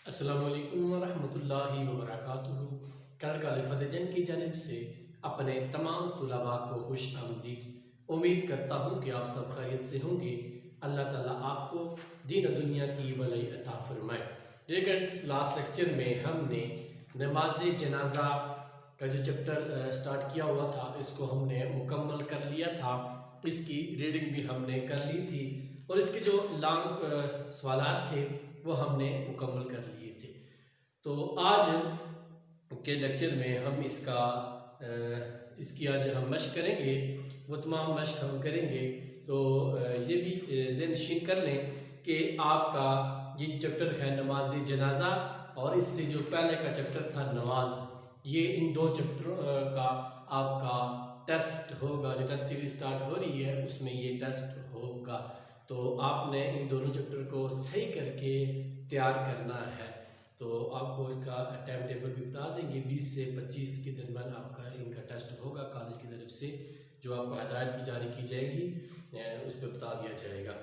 السلام علیکم ورحمۃ اللہ وبرکاتہ۔ کر کالفت جن کی جانب سے اپنے تمام طلباء کو خوش آمدید۔ امید کرتا ہوں کہ آپ سب خیریت سے ہوں گے۔ اللہ تعالیٰ آپ کو دین و دنیا کی بھلائی عطا فرمائے۔ ریگرڈس لاسٹ لیکچر میں ہم نے نماز جنازہ کا جو چیپٹر سٹارٹ کیا ہوا تھا اس کو ہم نے مکمل کر لیا تھا۔ اس کی ریڈنگ بھی ہم نے کر لی تھی اور اس کے جو لانگ سوالات تھے وہ ہم نے مکمل کر لیے تھے۔ تو آج کے لیکچر میں ہم اس کی آج ہم مشق کریں گے، وہ تمام مشق ہم کریں گے۔ تو یہ بھی ذہن نشین کر لیں کہ آپ کا یہ چیپٹر ہے نماز جنازہ اور اس سے جو پہلے کا چیپٹر تھا نماز، یہ ان دو چیپٹروں کا آپ کا ٹیسٹ ہوگا۔ جو ٹیسٹ سیریز سٹارٹ ہو رہی ہے اس میں یہ ٹیسٹ ہوگا، تو آپ نے ان دونوں چیپٹر کو صحیح کر کے تیار کرنا ہے۔ تو آپ کو اس کا ٹائم ٹیبل بھی بتا دیں گے، 20 سے 25 کے درمیان آپ کا ان کا ٹیسٹ ہوگا کالج کی طرف سے، جو آپ کو ہدایت کی جاری کی جائے گی اس پہ بتا دیا جائے گا۔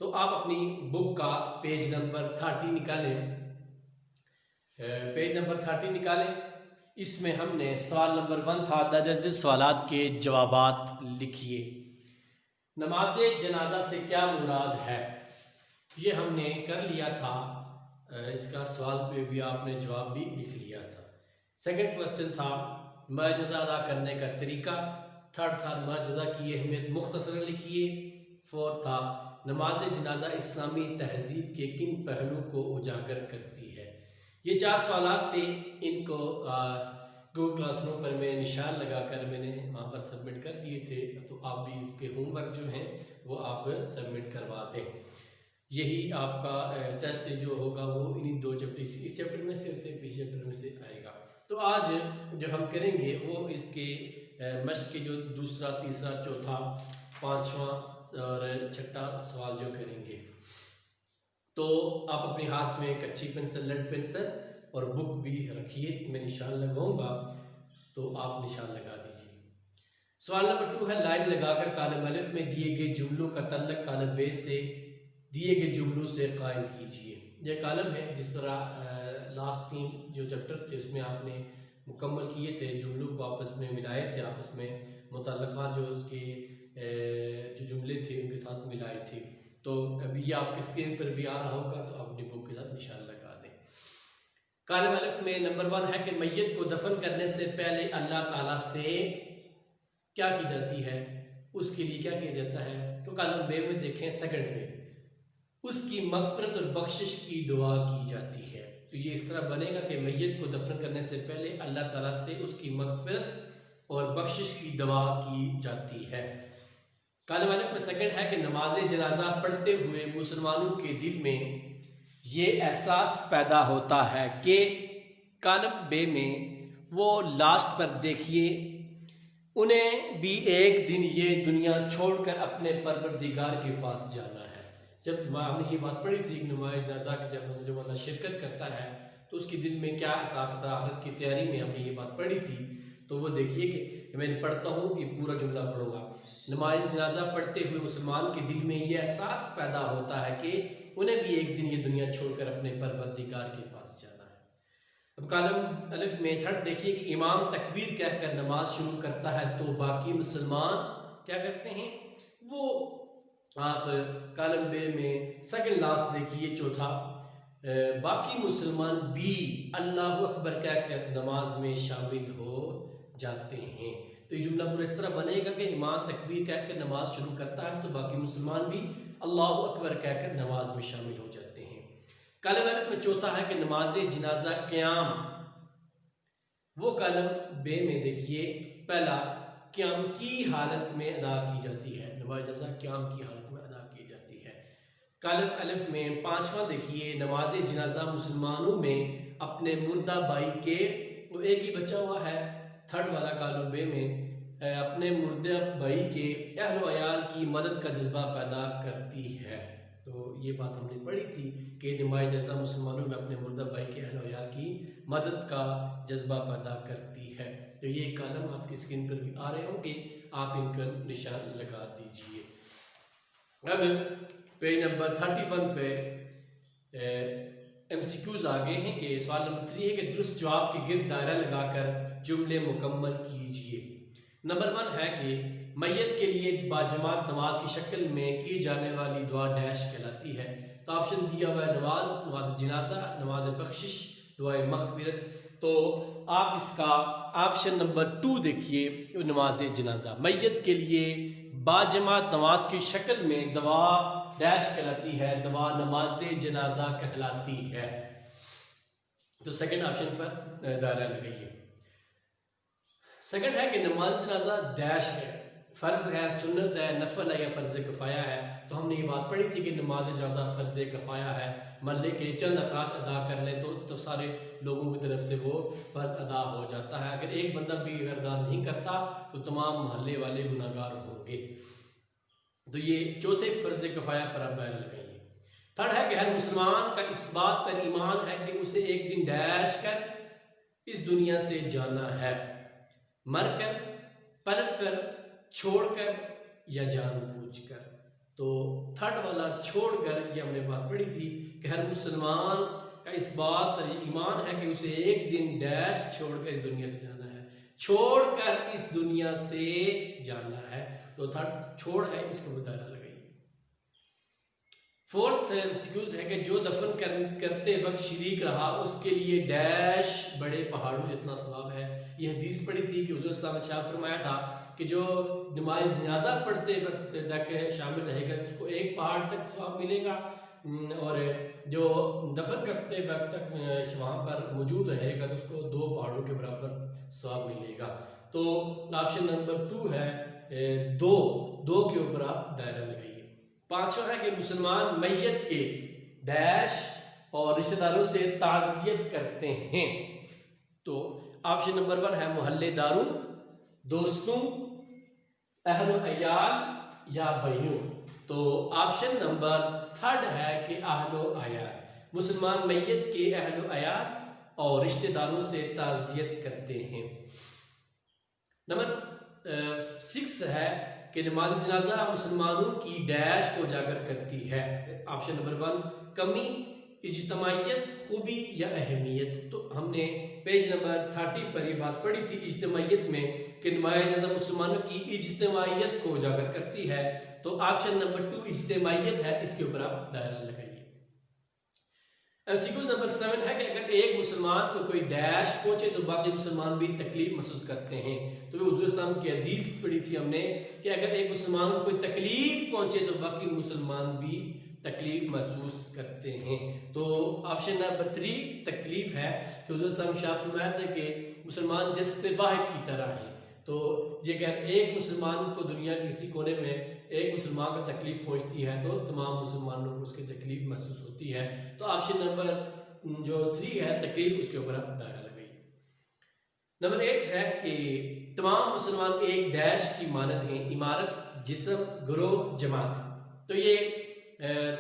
تو آپ اپنی بک کا پیج نمبر 30 نکالیں، پیج نمبر 30 نکالیں۔ اس میں ہم نے سوال نمبر 1 تھا درج سوالات کے جوابات لکھیے۔ نماز جنازہ سے کیا مراد ہے؟ یہ ہم نے کر لیا تھا، اس کا سوال پہ بھی آپ نے جواب بھی لکھ لیا تھا۔ سیکنڈ کوسچن تھا نماز جنازہ ادا کرنے کا طریقہ۔ تھرڈ تھا نماز جنازہ کی اہمیت مختصراً لکھیے۔ فورتھ تھا نماز جنازہ اسلامی تہذیب کے کن پہلو کو اجاگر کرتی ہے۔ یہ 4 سوالات تھے، ان کو گوگل کلاس روم پر میں نشان لگا کر میں نے وہاں پر سبمٹ کر دیے تھے، تو آپ بھی اس کے ہوم ورک جو ہیں وہ آپ سبمٹ کروا دیں۔ یہی آپ کا ٹیسٹ جو ہوگا وہ انہی 2 چیپٹر، اس چیپٹر میں سے اس چیپٹر میں سے آئے گا۔ تو آج جو ہم کریں گے وہ اس کے مشق کے جو دوسرا، تیسرا، چوتھا، پانچواں اور چھٹا سوال جو کریں گے، تو آپ اپنے ہاتھ میں ایک اچھی پنسل، لیڈ پنسل اور بک بھی رکھیے۔ میں نشان لگاؤں گا تو آپ نشان لگا دیجیے۔ سوال نمبر 2 ہے لائن لگا کر کالم الف میں دیے گئے جملوں کا تعلق کالم ب سے دیے گئے جملوں سے قائم کیجیے۔ یہ کالم ہے، جس طرح لاسٹ 3 جو چیپٹر تھے اس میں آپ نے مکمل کیے تھے، جملوں کو آپس میں ملائے تھے، آپس میں متعلقات جو اس کے جو جملے تھے ان کے ساتھ ملائے تھے۔ تو ابھی یہ آپ کے اسکرین پر بھی آ رہا ہوگا، تو آپ اپنی بک کے ساتھ نشان لگا دیں۔ کالم الف میں نمبر 1 ہے کہ میت کو دفن کرنے سے پہلے اللہ تعالیٰ سے کیا کی جاتی ہے، اس کے لیے کیا کیا جاتا ہے؟ تو کالم ب میں دیکھیں، سیکنڈ میں اس کی مغفرت اور بخشش کی دعا کی جاتی ہے۔ تو یہ اس طرح بنے گا کہ میت کو دفن کرنے سے پہلے اللہ تعالیٰ سے اس کی مغفرت اور بخشش کی دعا کی جاتی ہے۔ کالم الف میں سیکنڈ ہے کہ نماز جنازہ پڑھتے ہوئے مسلمانوں کے دل میں یہ احساس پیدا ہوتا ہے کہ کالم ب میں وہ لاسٹ پر دیکھیے، انہیں بھی ایک دن یہ دنیا چھوڑ کر اپنے پروردگار کے پاس جانا ہے۔ جب ہم نے یہ بات پڑھی تھی نماز جنازہ کی، جب بندہ شرکت کرتا ہے تو اس کے دل میں کیا احساس ہوتا ہے، آخرت کی تیاری میں ہم نے یہ بات پڑھی تھی۔ تو وہ دیکھیے کہ میں پڑھتا ہوں، یہ پورا جملہ پڑھوں گا۔ نماز جنازہ پڑھتے ہوئے مسلمان کے دل میں یہ احساس پیدا ہوتا ہے کہ انہیں بھی ایک دن یہ دنیا چھوڑ کر اپنے پروردگار کے پاس جانا ہے۔ اب کالم الف میں تھرڈ دیکھیے کہ امام تکبیر کہہ کر نماز شروع کرتا ہے تو باقی مسلمان کیا کرتے ہیں، وہ آپ کالم ب میں سیکنڈ لاسٹ دیکھیے، چوتھا، باقی مسلمان بھی اللہ اکبر کہہ کر نماز میں شامل ہو جاتے ہیں۔ تو یہ جملہ پورا اس طرح بنے گا کہ امام تکبیر کہہ کر نماز شروع کرتا ہے تو باقی مسلمان بھی اللہ اکبر کہہ کر نماز میں شامل ہو جاتے ہیں۔ کالم الف میں چوتھا ہے کہ نماز جنازہ قیام، وہ کالم ب میں دیکھیے، پہلا قیام کی حالت میں ادا کی جاتی ہے، نماز جنازہ قیام کی حالت میں ادا کی جاتی ہے۔ کالم الف میں پانچواں دیکھیے، نماز جنازہ مسلمانوں میں اپنے مردہ بھائی کے، وہ ایک ہی بچا ہوا ہے، تھرڈ والا کالم ب میں اپنے مردہ بھائی کے اہل و عیال کی مدد کا جذبہ پیدا کرتی ہے۔ تو یہ بات ہم نے پڑھی تھی کہ نماز جنازہ مسلمانوں میں اپنے مردہ بھائی کے اہل و عیال کی مدد کا جذبہ پیدا کرتی ہے۔ تو یہ کالم آپ کی اسکرین پر بھی آ رہے ہوں گے، آپ ان کا نشان لگا دیجئے۔ اب پیج نمبر 31 پہ MCQs آگے ہیں کہ سوال نمبر 3 ہے کہ درست جواب کے گرد دائرہ لگا کر جملے مکمل کیجئے۔ نمبر 1 ہے کہ میت کے لیے باجماعت نماز کی شکل میں کی جانے والی دعا ڈیش کہلاتی ہے۔ تو آپشن دیا ہوا ہے نماز جنازہ، نماز بخشش، دعائے مغفرت۔ تو آپ اس کا آپشن نمبر 2 دیکھیے، نماز جنازہ۔ میت کے لیے باجماعت نماز کی شکل میں دعا ڈیش کہلاتی ہے، دعا نماز جنازہ کہلاتی ہے۔ تو سیکنڈ آپشن پر دائرہ لگائیے۔ سیکنڈ ہے کہ نماز جنازہ ڈیش ہے، فرض ہے، سنت ہے، نفل ہے یا فرض کفایہ ہے۔ تو ہم نے یہ بات پڑھی تھی کہ نماز جنازہ فرض کفایہ ہے، محلے کے چند افراد ادا کر لیں تو سارے لوگوں کی طرف سے وہ فرض ادا ہو جاتا ہے۔ اگر ایک بندہ بھی ادا نہیں کرتا تو تمام محلے والے گناہگار ہوں گے۔ تو یہ چوتھے فرض کفایہ پر آپ دائرہ لگائیے۔ تھرڈ ہے کہ ہر مسلمان کا اس بات پر ایمان ہے کہ اسے ایک دن ڈیش کر اس دنیا سے جانا ہے، مر کر، پلٹ کر، چھوڑ کر یا جان بوجھ کر۔ تو تھرڈ والا چھوڑ کر، یہ ہم نے بات پڑھی تھی کہ ہر مسلمان کا اس بات پر ایمان ہے کہ اسے ایک دن ڈیش چھوڑ کر اس دنیا سے جانا ہے، چھوڑ کر اس دنیا سے جانا ہے۔ تو تھرڈ چھوڑ ہے، اس کو دائرہ لگائیے۔ فورتھ MCQs ہے کہ جو دفن کرتے وقت شریک رہا اس کے لیے ڈیش بڑے پہاڑوں جتنا ثواب ہے۔ یہ حدیث پڑھی تھی کہ حضور صلی اللہ علیہ وسلم نے ارشاد فرمایا تھا کہ جو نماز جنازہ پڑھتے وقت تک شامل رہے گا اس کو ایک پہاڑ تک ثواب ملے گا، اور جو دفن کرتے وقت تک وہاں پر موجود رہے گا تو اس کو 2 پہاڑوں کے برابر ثواب ملے گا۔ تو آپشن نمبر 2 ہے، دو کے اوپر آپ دائرہ لگائیے۔ پانچواں ہے کہ مسلمان میت کے ڈیش اور رشتہ داروں سے تعزیت کرتے ہیں۔ تو آپشن نمبر 1 ہے محلے داروں، دوستوں، اہل و عیال یا بھائیوں۔ تو آپشن نمبر 3 ہے کہ اہل و عیال، مسلمان میت کے اہل و عیال اور رشتہ داروں سے تعزیت کرتے ہیں۔ نمبر 6 ہے کہ نماز جنازہ مسلمانوں کی ڈیش کو اجاگر کرتی ہے۔ آپشن نمبر 1 کمی، اجتماعیت، خوبی یا اہمیت۔ تو ہم نے پیج نمبر 30 پر یہ بات پڑھی تھی اجتماعیت میں کہ نماز جنازہ مسلمانوں کی اجتماعیت کو اجاگر کرتی ہے۔ تو آپشن نمبر 2 اجتماعیت ہے، اس کے اوپر آپ دائرہ لگائیے۔ MCQ نمبر 7 ہے کہ اگر ایک مسلمان کو کوئی ڈیش پہنچے تو باقی مسلمان بھی تکلیف محسوس کرتے ہیں۔ تو حضور اسلام کی حدیث پڑھی تھی ہم نے کہ اگر ایک مسلمان کو کوئی تکلیف پہنچے تو باقی مسلمان بھی تکلیف محسوس کرتے ہیں۔ تو آپشن نمبر 3 تکلیف ہے کہ حضور اسلام ارشاد فرمایا تھا کہ مسلمان جسد واحد کی طرح ہیں۔ تو یہ اگر ایک مسلمان کو دنیا کے کسی کونے میں ایک مسلمان کا تکلیف پہنچتی ہے تو تمام مسلمانوں کو اس کی تکلیف محسوس ہوتی ہے۔ تو آپشن نمبر جو 3 ہے تکلیف، اس کے اوپر آپ دائرہ لگائیے۔ نمبر 8 ہے کہ تمام مسلمان ایک ڈیش کی مانند ہیں، عمارت، جسم، گروہ، جماعت۔ تو یہ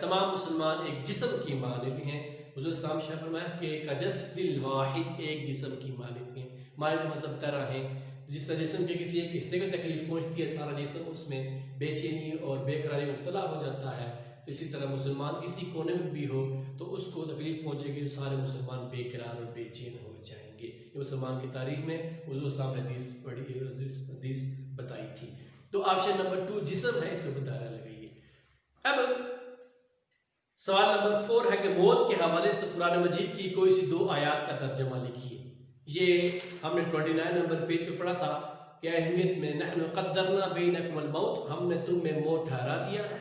تمام مسلمان ایک جسم کی مانند ہیں۔ حضور اسلام شاہ فرمایا کہ کجسد الواحد، ایک جسم کی مانند ہیں۔ مانند کا مطلب طرح ہیں۔ جس طرح جسم کے کسی ایک حصے کو تکلیف پہنچتی ہے سارا جسم اس میں بے چینی اور بے قراری مبتلا ہو جاتا ہے، تو اسی طرح مسلمان کسی کونے میں بھی ہو تو اس کو تکلیف پہنچے گی، سارے مسلمان بے قرار اور بے چین ہو جائیں گے۔ یہ مسلمان کی تاریخ میں حضور اسلام نے حدیث بتائی تھی۔ تو آپشن نمبر 2 جسم ہے، اس کے اوپر دائرہ لگائیے۔ اب سوال نمبر 4 ہے کہ موت کے حوالے سے قرآن مجید کی کوئی سی 2 آیات کا ترجمہ لکھیے۔ یہ ہم نے 29 نمبر پیج پہ پڑھا تھا کہ اہمیت میں نحن قدرنا بینکم الموت، ہم نے تم میں موت ٹھہرا دیا ہے۔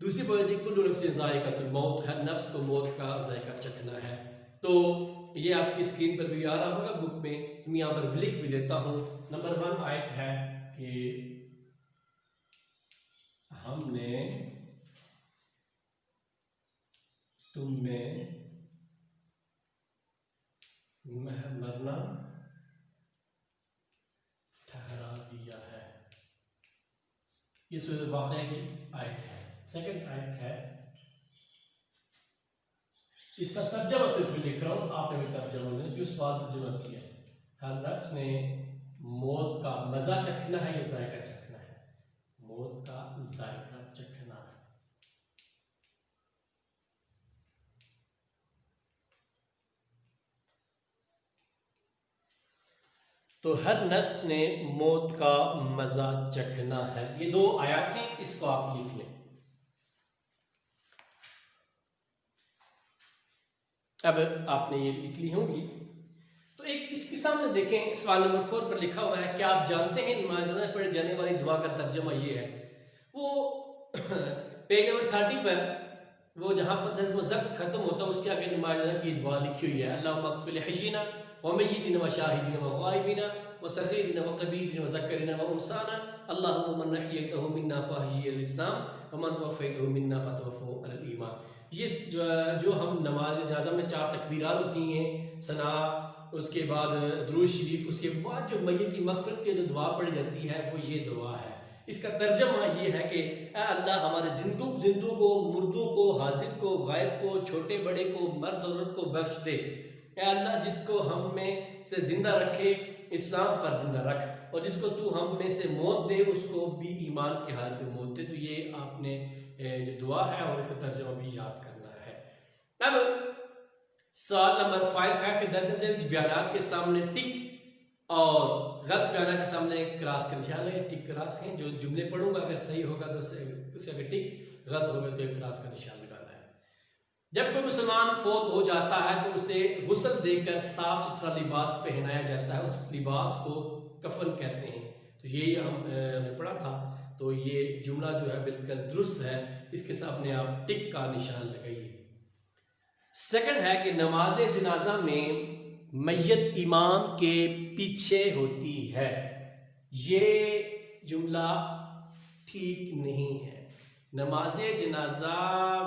دوسری بات ہے کل نفس ذائقۃ الموت، ہر نفس کو موت کا ذائقہ چکھنا ہے۔ تو یہ آپ کی اسکرین پر بھی آ رہا ہوگا بک میں، تم یہاں پر لکھ بھی دیتا ہوں۔ نمبر 1 آیت ہے کہ ہم نے تم میں مرنا ٹھہرا دیا ہے، یہ سورۃ الواقعہ کی آیت ہے۔ سیکنڈ آیت ہے، اس کا ترجمہ صرف میں لکھ رہا ہوں، آپ نے بھی ترجمہ میں جو سوال ترجمہ کیا ہے، ہر نفس نے موت کا مزہ چکھنا ہے یا ذائقہ چکھنا ہے؟ موت کا ذائقہ چکھنا ہے۔ تو ہر نفس نے موت کا مزہ چکھنا ہے. یہ 2 آیات ہیں، اس کو آپ لکھ لیں. اب آپ نے یہ لکھ لی ہوں گی. تو ایک اس کے سامنے دیکھیں، سوال نمبر 4 پر لکھا ہوا ہے کہ آپ جانتے ہیں نماز جنازہ میں پڑھی جانے والی دعا کا ترجمہ یہ ہے. وہ پیج نمبر 30 پر وہ جہاں پر نظم ضبط ختم ہوتا ہے اس کے آگے نماز جنازہ کی دعا لکھی ہوئی ہے. اللہم اغفر لحینا ومیتنا وشاہدنا وغائبنا وصغیرنا وکبیرنا وذکرنا وانثانا اللہم من احییتہ منا فاحیہ الاسلام ومن توفیتہ منا فتوفہ علی الایمان. یہ جو ہم نماز جنازہ میں 4 تکبیرات ہوتی ہیں، ثنا، اس کے بعد درود شریف، اس کے بعد جو میت کی مغفرت کی جو دعا پڑھی جاتی ہے وہ یہ دعا ہے. اس کا ترجمہ یہ ہے کہ اے اللہ ہمارے زندوں کو، مردوں کو، حاضر کو، غائب کو، چھوٹے بڑے کو، مرد عورت کو بخش دے. اے اللہ جس کو ہم میں سے زندہ رکھے اسلام پر زندہ رکھ، اور جس کو تو ہم میں سے موت دے اس کو بھی ایمان کی حالت میں موت دے. تو یہ آپ نے جو دعا ہے اور اس کا ترجمہ بھی یاد کرنا ہے. اب سوال نمبر 5 ہے کہ درج ذیل بیانات کے سامنے ٹک اور غلط بیانات کے سامنے کراس کا نشان ہے. ٹک کراس ہیں، جو جملے پڑھوں گا اگر صحیح ہوگا تو اس کا ٹک، غلط ہوگا اس کو کراس کا نشان لگانا ہے. جب کوئی مسلمان فوت ہو جاتا ہے تو اسے غسل دے کر صاف ستھرا لباس پہنایا جاتا ہے. اس لباس کو کفن کہتے ہیں. تو یہی ہم نے پڑھا تھا. تو یہ جملہ جو ہے بالکل درست ہے، اس کے سامنے آپ ٹک کا نشان لگائیے. سیکنڈ ہے کہ نماز جنازہ میں میت امام کے پیچھے ہوتی ہے. یہ جملہ ٹھیک نہیں ہے. نماز جنازہ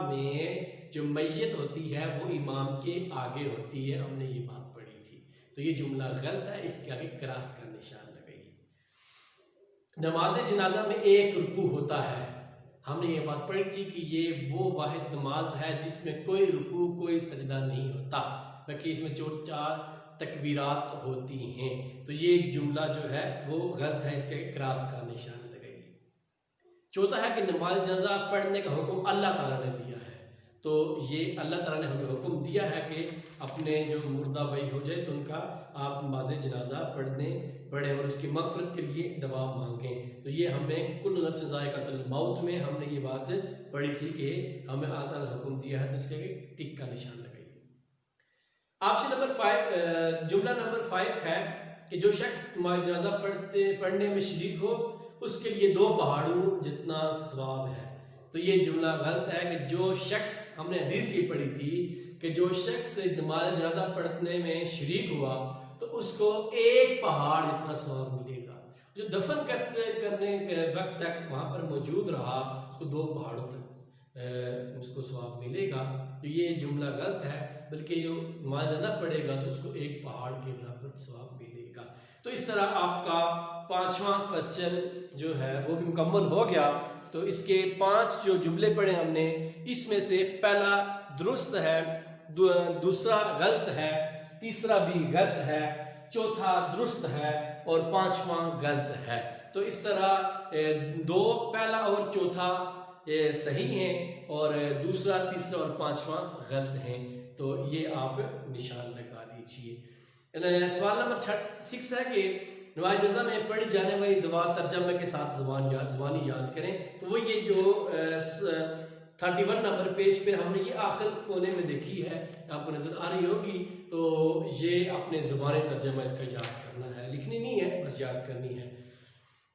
میں جو میت ہوتی ہے وہ امام کے آگے ہوتی ہے. ہم نے یہ بات پڑھی تھی. تو یہ جملہ غلط ہے، اس کے آگے کراس کا نشان لگائیے. نماز جنازہ میں 1 رکوع ہوتا ہے. ہم نے یہ بات پڑھی تھی کہ یہ وہ واحد نماز ہے جس میں کوئی رکوع کوئی سجدہ نہیں ہوتا، بلکہ اس میں 4 تکبیرات ہوتی ہیں. تو یہ جملہ جو ہے وہ غلط ہے، اس کے کراس کا نشان لگائیے. چوتھا ہے کہ نماز جنازہ پڑھنے کا حکم اللہ تعالیٰ نے دیا ہے. تو یہ اللہ تعالیٰ نے ہمیں حکم دیا ہے کہ اپنے جو مردہ بھائی ہو جائے تو ان کا آپ نماز جنازہ پڑھیں اور اس کی مغفرت کے لیے دعا مانگیں. تو یہ ہمیں کل نفس ذائقۃ الموت میں ہم نے یہ بات پڑھی تھی کہ ہمیں اللہ تعالیٰ نے حکم دیا ہے. تو اس کے ٹک کا نشان لگائیے. آپشن نمبر 5، جملہ نمبر 5 ہے کہ جو شخص نماز جنازہ پڑھنے میں شریک ہو اس کے لیے 2 پہاڑوں جتنا ثواب ہے. تو یہ جملہ غلط ہے کہ جو شخص، ہم نے حدیث یہ پڑھی تھی کہ جو شخص نماز جنازہ پڑھنے میں شریک ہوا تو اس کو 1 پہاڑ اتنا ثواب ملے گا. جو دفن کرنے کے وقت تک وہاں پر موجود رہا اس کو 2 پہاڑوں تک اس کو ثواب ملے گا. تو یہ جملہ غلط ہے، بلکہ جو نماز نہ پڑھے گا تو اس کو 1 پہاڑ کے برابر ثواب ملے گا. تو اس طرح آپ کا 5واں کوسچن جو ہے وہ بھی مکمل ہو گیا. تو اس کے 5 جو جملے پڑھے ہم نے، اس میں سے پہلا درست ہے، دوسرا غلط ہے، تیسرا بھی غلط ہے، چوتھا درست ہے اور 5واں غلط ہے. تو اس طرح 2 پہلا اور چوتھا صحیح ہیں اور دوسرا، تیسرا اور 5واں غلط ہیں. تو یہ آپ نشان لگا دیجئے. سوال نمبر 6 ہے کہ نماز جنازہ میں پڑھی جانے والی دعا ترجمے کے ساتھ زبانی یاد کریں. تو وہ یہ جو 31 نمبر پیج پہ ہم نے یہ آخر کونے میں دیکھی ہے، آپ کو نظر آ رہی ہوگی. تو یہ اپنے زبانی ترجمہ اس کا یاد کرنا ہے، لکھنی نہیں ہے، بس یاد کرنی ہے.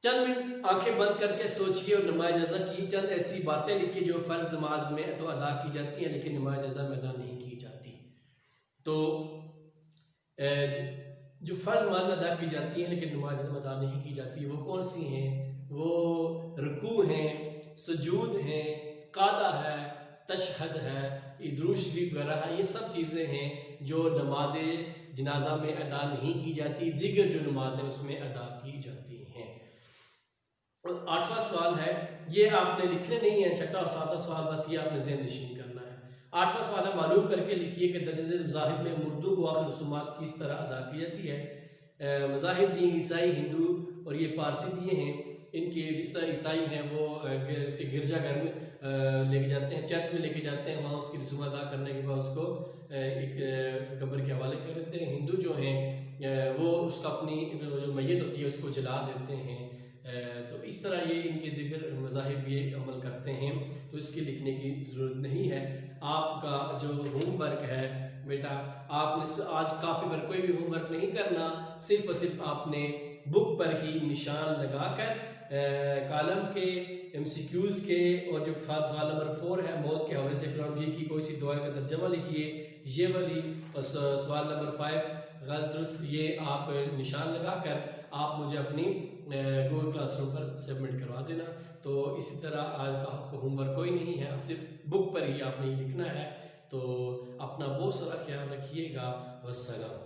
چند منٹ آنکھیں بند کر کے سوچئے اور نماز جنازہ کی چند ایسی باتیں لکھیے جو فرض نماز میں تو ادا کی جاتی ہیں لیکن نماز جنازہ میں ادا نہیں کی جاتی. تو جو فرض نماز میں ادا کی جاتی ہیں لیکن نماز جنازہ میں ادا نہیں کی جاتی وہ کون سی ہیں؟ وہ رکوع ہیں، سجود ہیں، قعدہ ہے، تشہد ہے، درود شریف وغیرہ ہے. یہ سب چیزیں ہیں جو نماز جنازہ میں ادا نہیں کی جاتی، دیگر جو نمازیں اس میں ادا کی جاتی ہیں. 8واں سوال ہے، یہ آپ نے لکھنے نہیں ہے، 6واں اور 7واں سوال بس یہ آپ نے ذہن نشین کرنا ہے. 8واں سوال ہے، معلوم کر کے لکھیے کہ درج ذیل مذاہب میں مردوں کو آخر رسومات کس طرح ادا کی جاتی ہے. مذاہب دین عیسائی، ہندو اور یہ پارسی دیے ہیں. ان کی جس طرح عیسائی ہیں وہ اس کے گرجا گھر میں لے کے جاتے ہیں، چرچ میں لے کے جاتے ہیں، وہاں اس کی رسوم ادا کرنے کے بعد اس کو ایک قبر کے حوالے کر دیتے ہیں۔ ہندو جو ہیں وہ اس کا اپنی جو میت ہوتی ہے اس کو جلا دیتے ہیں۔ تو اس طرح یہ ان کے دیگر مذاہب یہ عمل کرتے ہیں، تو اس کے لکھنے کی ضرورت نہیں ہے۔ آپ کا جو ہوم ورک ہے بیٹا، آپ نے آج کاپی پر کوئی بھی ہوم ورک نہیں کرنا، صرف اور صرف آپ نے بک پر ہی نشان لگا کر کالم کے ایم سی کیوز کے اور جو سوال نمبر 4 ہے موت کے حوالے سے قرآن مجید کی کوئی سی دعا کا ترجمہ لکھیے، یہ والی، اور سوال نمبر 5 غلط درست یہ آپ نشان لگا کر آپ مجھے اپنی گوگل کلاس روم پر سبمٹ کروا دینا۔ تو اسی طرح آج کا آپ کو ہوم ورک کوئی نہیں ہے، صرف بک پر ہی آپ نے لکھنا ہے۔ تو اپنا بہت سارا خیال رکھیے گا، والسلام۔